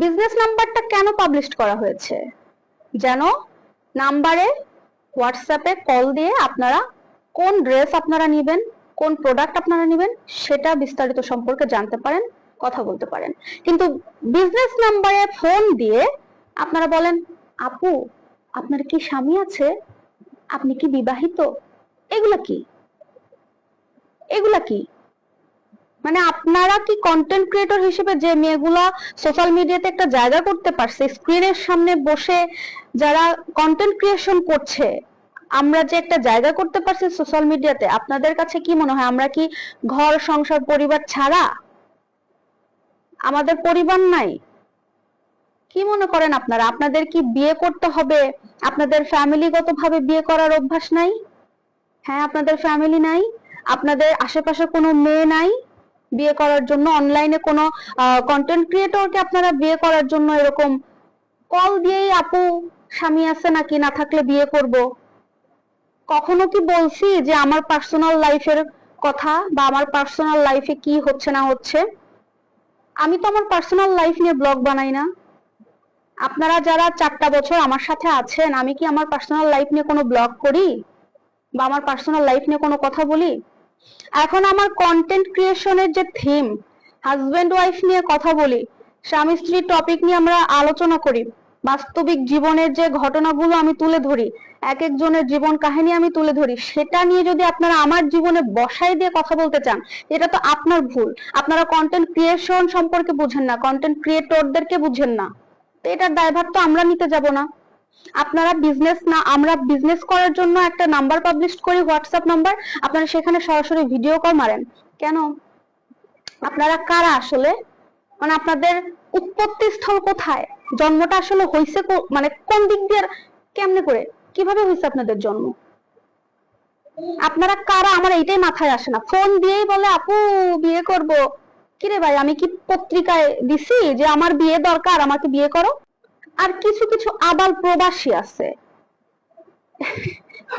Business নাম্বারটা কেন publish করা হয়েছে? যেন নাম্বারে হোয়াটসঅ্যাপে কল দিয়ে আপনারা কোন ড্রেস আপনারা নেবেন, কোন প্রোডাক্ট আপনারা নেবেন সেটা বিস্তারিত সম্পর্কে জানতে পারেন, কথা বলতে পারেন। কিন্তু বিজনেস নাম্বারে ফোন দিয়ে আপনারা বলেন, আপু আপনার কি স্বামী আছে, আপনি কি বিবাহিত, এগুলা কি? এগুলা কি? মানে আপনারা কি কন্টেন্ট ক্রিয়েটর হিসেবে যে মেয়েগুলা সোশ্যাল মিডিয়াতে একটা জায়গা করতে পারছে, স্ক্রিনের সামনে বসে যারা কন্টেন্ট ক্রিয়েশন করছে, আমরা যে একটা জায়গা করতে পারছি সোশ্যাল মিডিয়াতে, আপনাদের কাছে কি মনে হয় আমরা কি ঘর সংসার পরিবার ছাড়া? আমাদের পরিবার নাই? কি মনে করেন আপনারা? আপনাদের কি বিয়ে করতে হবে? আপনাদের ফ্যামিলিগত ভাবে বিয়ে করার অভ্যাস নাই? হ্যাঁ, আপনাদের ফ্যামিলি নাই? আপনাদের আশেপাশে কোনো মেয়ে নাই বিয়ে করার জন্য? অনলাইনে কোনো কন্টেন্ট ক্রিয়েটরকে আপনারা বিয়ে করার জন্য এরকম কল দিয়েই আপু স্বামী আছে নাকি, না থাকলে বিয়ে করব? কখনো কি বলছি যে আমার পার্সোনাল লাইফের কথা বা আমার পার্সোনাল লাইফে কি হচ্ছে না হচ্ছে? আমি তো আমার পার্সোনাল লাইফ নিয়ে ব্লগ বানাই না। আপনারা যারা 4টা বছর আমার সাথে আছেন, আমি কি আমার পার্সোনাল লাইফ নিয়ে কোনো ব্লগ করি বা আমার পার্সোনাল লাইফ নিয়ে কোনো কথা বলি? এখন আমার কন্টেন্ট ক্রিয়েশনের যে থিম, হাজবেন্ড ওয়াইফ নিয়ে কথা বলি, স্বামী স্ত্রী টপিক নিয়ে আমরা আলোচনা করি, বাস্তবিক জীবনের যে ঘটনাগুলো আমি তুলে ধরি, এক একজনের জীবন কাহিনী আমি তুলে ধরি, সেটা নিয়ে যদি আপনারা আমার জীবনে বসাই দিয়ে কথা বলতে চান, এটা তো আপনার ভুল। আপনারা কন্টেন্ট ক্রিয়েশন সম্পর্কে বুঝেন না, কন্টেন্ট ক্রিয়েটরদেরকে বুঝেন না। তো এটার দায়ভার তো আমরা নিতে যাব না। আপনারা বিজনেস না, আমরা বিজনেস করার জন্য একটা নাম্বার পাবলিশ করি, হোয়াটসঅ্যাপ নাম্বার, আপনারা সেখানে সরাসরি ভিডিও কল মারেন কেন? আপনারা কারা আসলে? মানে আপনাদের উৎপত্তি স্থল কোথায়? জন্মটা আসলে হইছে মানে কোন দিক দিয়ে, কেমনে করে, কিভাবে হইছে আপনাদের জন্ম? আপনারা কারা আমার এইটাই মাথায় আসে না। ফোন দিয়েই বলে আপু বিয়ে করব। কিরে ভাই, আমি কি পত্রিকায় দিছি যে আমার বিয়ে দরকার, আমাকে বিয়ে করো? আর কিছু কিছু আবাল প্রবাসী আছে,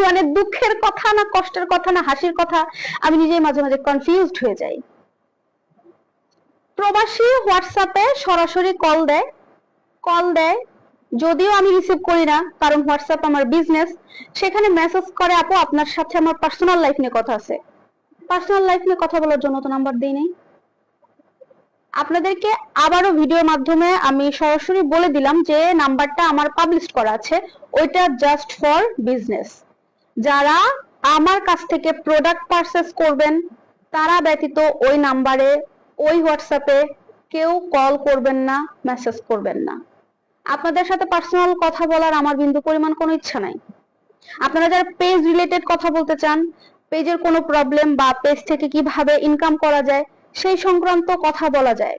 মানে দুঃখের কথা না কষ্টের কথা না হাসির কথা, আমি নিজেই মাঝে মাঝে কনফিউজড হয়ে যাই। প্রবাসী হোয়াটসঅ্যাপে সরাসরি কল দেয়, যদিও আমি রিসিভ করি না, কারণ হোয়াটসঅ্যাপ আমার বিজনেস। সেখানে মেসেজ করে, আপু আপনার সাথে আমার পার্সোনাল লাইফ নিয়ে কথা আছে। পার্সোনাল লাইফ নিয়ে কথা বলার জন্য তো নাম্বার দেই নাই। আপনাদেরকে আবারও ভিডিওর মাধ্যমে আমি সরাসরি বলে দিলাম যে নাম্বারটা আমার পাবলিশ করা আছে, ওইটা জাস্ট ফর বিজনেস। যারা আমার কাছ থেকে প্রোডাক্ট পারচেজ করবেন তারা ব্যতীত ওই নাম্বারে, ওই হোয়াটসঅ্যাপে কেউ কল করবেন না, মেসেজ করবেন না। আপনাদের সাথে পার্সোনাল কথা বলার আমার বিন্দু পরিমাণ কোনো ইচ্ছা নাই। আপনারা যারা পেজ রিলেটেড কথা বলতে চান, পেজের কোনো প্রবলেম বা পেজ থেকে কিভাবে ইনকাম করা যায় সেই সংক্রান্ত কথা বলা যায়,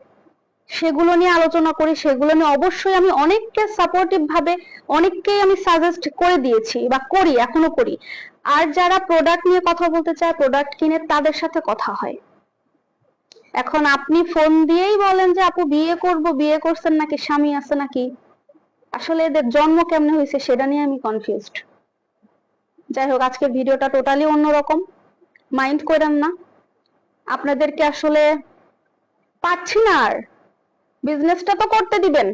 সেগুলো নিয়ে আলোচনা করি। সেগুলো নিয়ে অবশ্যই আমি অনেককে সাপোর্টিভ ভাবে, অনেককেই আমি সাজেস্ট করে দিয়েছি বা করি, এখনো করি। আর যারা প্রোডাক্ট নিয়ে কথা বলতে চায়, প্রোডাক্ট কিনে তাদের সাথে কথা হয়। এখন আপনি ফোন দিয়েই বলেন যে আপু বিয়ে করব, বিয়ে করছেন নাকি, স্বামী আছে নাকি, আসলে এদের জন্ম কেমনে হয়েছে সেটা নিয়ে আমি কনফিউজড। যাই হোক, আজকের ভিডিওটা টোটালি অন্যরকম, মাইন্ড করেন না। আপনাদেরকে আসলে পাচ্ছি না, আর বিজনেসটা তো করতে দিবেন,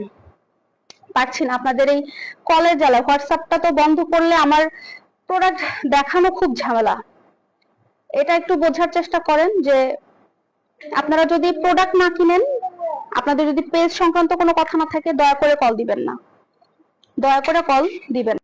পারছি না আপনাদের এই কলের জ্বালা। হোয়াটসঅ্যাপটা তো বন্ধ করলে আমার প্রোডাক্ট দেখানো খুব ঝামেলা। এটা একটু বোঝার চেষ্টা করেন যে আপনারা যদি প্রোডাক্ট না কিনেন, আপনাদের যদি পেজ সংক্রান্ত কোনো কথা না থাকে, দয়া করে কল দিবেন না, দয়া করে কল দিবেন।